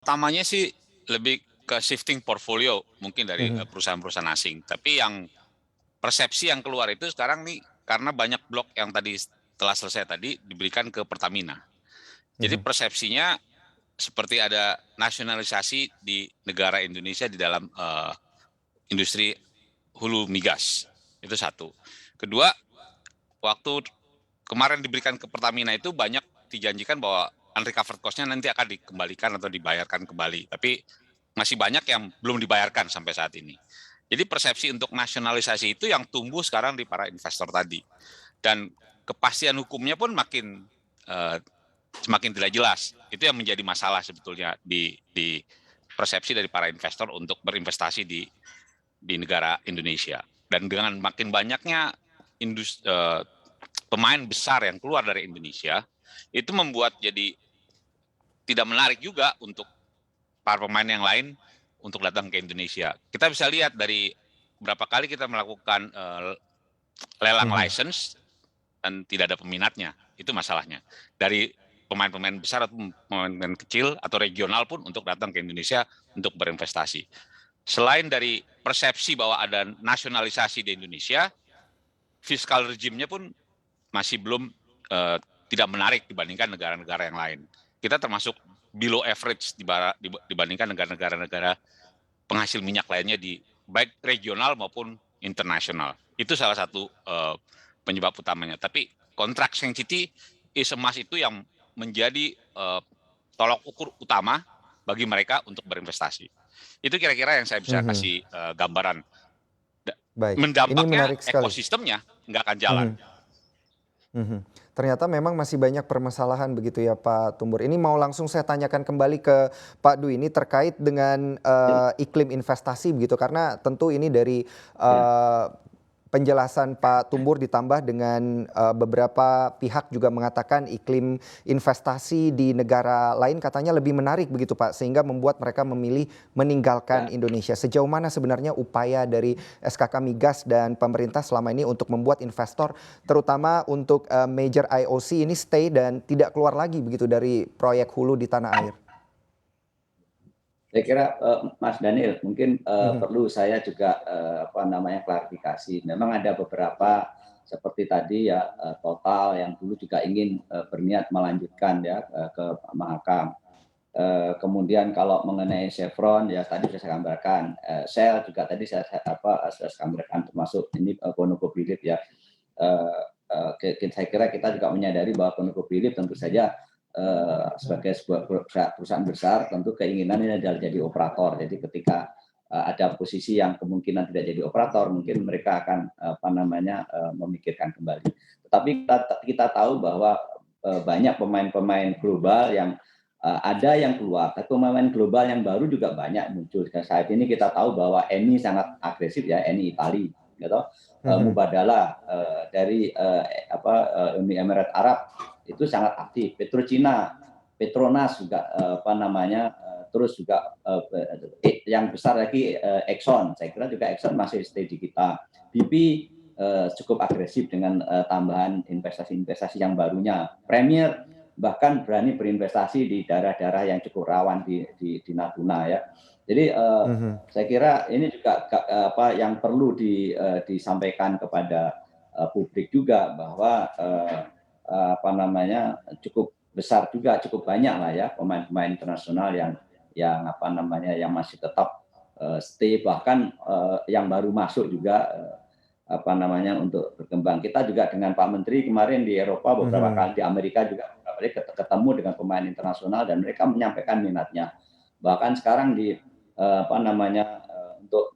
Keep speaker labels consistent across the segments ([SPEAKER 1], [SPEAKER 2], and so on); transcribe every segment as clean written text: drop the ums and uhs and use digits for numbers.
[SPEAKER 1] Utamanya sih lebih ke shifting portfolio mungkin dari,
[SPEAKER 2] Mhm,
[SPEAKER 1] perusahaan-perusahaan asing. Tapi yang persepsi yang keluar itu sekarang nih karena banyak blok yang tadi setelah selesai tadi diberikan ke Pertamina. Jadi
[SPEAKER 2] mhm,
[SPEAKER 1] persepsinya seperti ada nasionalisasi di negara Indonesia di dalam, industri hulu migas, itu satu. Kedua, waktu kemarin diberikan ke Pertamina itu banyak dijanjikan bahwa unrecovered cost-nya nanti akan dikembalikan atau dibayarkan kembali, tapi masih banyak yang belum dibayarkan sampai saat ini. Jadi persepsi untuk nasionalisasi itu yang tumbuh sekarang di para investor tadi. Dan kepastian hukumnya pun makin semakin tidak jelas. Itu yang menjadi masalah sebetulnya di persepsi dari para investor untuk berinvestasi di negara Indonesia. Dan dengan makin banyaknya pemain besar yang keluar dari Indonesia, itu membuat jadi tidak menarik juga untuk para pemain yang lain untuk datang ke Indonesia. Kita bisa lihat dari berapa kali kita melakukan lelang
[SPEAKER 2] mhm.
[SPEAKER 1] license dan tidak ada peminatnya. Itu masalahnya. Dari pemain-pemain besar atau pemain-pemain kecil atau regional pun untuk datang ke Indonesia untuk berinvestasi. Selain dari persepsi bahwa ada nasionalisasi di Indonesia, fiskal regimenya pun masih belum eh, tidak menarik dibandingkan negara-negara yang lain. Kita termasuk below average dibandingkan negara-negara penghasil minyak lainnya di baik regional maupun internasional. Itu salah satu penyebab utamanya. Tapi kontrak sanctity is a must itu yang menjadi tolok ukur utama bagi mereka untuk berinvestasi. Itu kira-kira yang saya bisa
[SPEAKER 2] Mhm,
[SPEAKER 1] kasih gambaran.
[SPEAKER 2] baik. Ini
[SPEAKER 1] Mendampaknya
[SPEAKER 2] menarik sekali.
[SPEAKER 1] ekosistemnya nggak akan jalan.
[SPEAKER 2] Mhm, mhm. Ternyata memang masih banyak permasalahan begitu ya Pak Tumbur. Ini mau langsung saya tanyakan kembali ke Pak Dwi ini terkait dengan, iklim investasi begitu karena tentu ini dari,
[SPEAKER 3] Ya,
[SPEAKER 2] eee, penjelasan Pak Tumbur ditambah dengan, beberapa pihak juga mengatakan iklim investasi di negara lain katanya lebih menarik begitu Pak, sehingga membuat mereka memilih meninggalkan
[SPEAKER 3] ya.
[SPEAKER 2] Indonesia. Sejauh mana sebenarnya upaya dari SKK Migas dan pemerintah selama ini untuk membuat investor terutama untuk, major IOC ini stay dan tidak keluar lagi begitu dari proyek hulu di tanah air?
[SPEAKER 3] Saya kira, Mas Daniel, mungkin,
[SPEAKER 2] Mhm,
[SPEAKER 3] perlu saya juga, apa namanya, klarifikasi. Memang ada beberapa seperti tadi ya, Total yang dulu juga ingin, berniat melanjutkan ya, ke Mahakam. Kemudian kalau mengenai Chevron ya tadi sudah saya gambarkan, Shell juga tadi sudah saya gambarkan termasuk ini, ConocoPhillips ya. Eee saya kira kita juga menyadari bahwa ConocoPhillips tentu saja, sebagai sebuah perusahaan besar tentu keinginannya adalah jadi operator. Jadi ketika, ada posisi yang kemungkinan tidak jadi operator, mungkin mereka akan, apa namanya, memikirkan kembali. Tetapi kita tahu bahwa, banyak pemain-pemain global yang, ada yang keluar, tapi pemain global yang baru juga banyak muncul. Dan saat ini kita tahu bahwa Eni sangat agresif ya, Eni Itali, gitu.
[SPEAKER 2] mhm,
[SPEAKER 3] Mubadala dari Uni Emirat Arab itu sangat aktif. Petrocina, Petronas juga apa namanya terus juga yang besar lagi Exxon. Saya kira juga Exxon masih stay di kita. BP cukup agresif dengan tambahan investasi-investasi yang barunya. Premier bahkan berani berinvestasi di daerah-daerah yang cukup rawan di Natuna ya. Jadi
[SPEAKER 2] mhm.
[SPEAKER 3] saya kira ini juga apa yang perlu disampaikan kepada publik juga bahwa apa namanya cukup besar juga cukup banyak lah ya pemain-pemain internasional yang apa namanya yang masih tetap stay bahkan yang baru masuk juga apa namanya untuk berkembang. Kita juga dengan Pak Menteri kemarin di Eropa beberapa
[SPEAKER 2] Mhm,
[SPEAKER 3] kali di Amerika juga beberapa kali ketemu dengan pemain internasional dan mereka menyampaikan minatnya. Bahkan sekarang di apa namanya untuk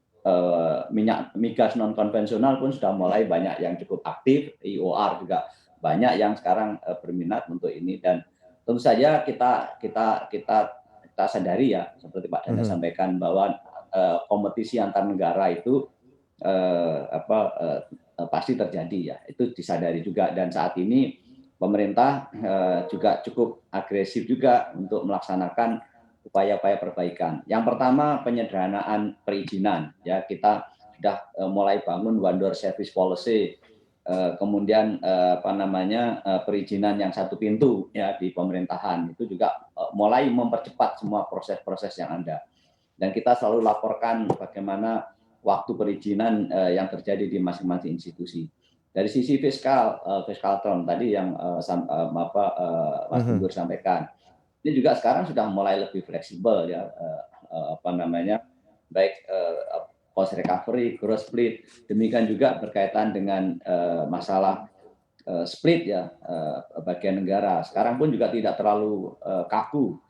[SPEAKER 3] minyak migas non konvensional pun sudah mulai banyak yang cukup aktif, IOR juga banyak yang sekarang berminat untuk ini dan tentu saja kita sadari ya seperti Pak Dana
[SPEAKER 2] mhm,
[SPEAKER 3] sampaikan bahwa kompetisi antar negara itu pasti terjadi ya itu disadari juga dan saat ini pemerintah juga cukup agresif juga untuk melaksanakan upaya-upaya perbaikan. Yang pertama penyederhanaan perizinan ya kita sudah mulai bangun one door service policy kemudian perizinan yang satu pintu ya di pemerintahan itu juga mulai mempercepat semua proses-proses yang ada. Dan kita selalu laporkan bagaimana waktu perizinan yang terjadi di masing-masing institusi. Dari sisi fiskal term tadi yang Mas Guntur sampaikan, ini juga sekarang sudah mulai lebih fleksibel ya, baik cost recovery, gross split, demikian juga berkaitan dengan masalah split ya bagian negara. Sekarang pun juga tidak terlalu kaku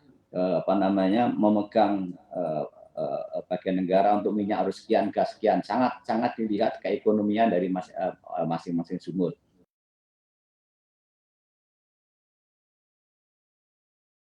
[SPEAKER 3] memegang bagian negara untuk minyak harus sekian, gas sekian, sangat dilihat keekonomian dari masing-masing sumber.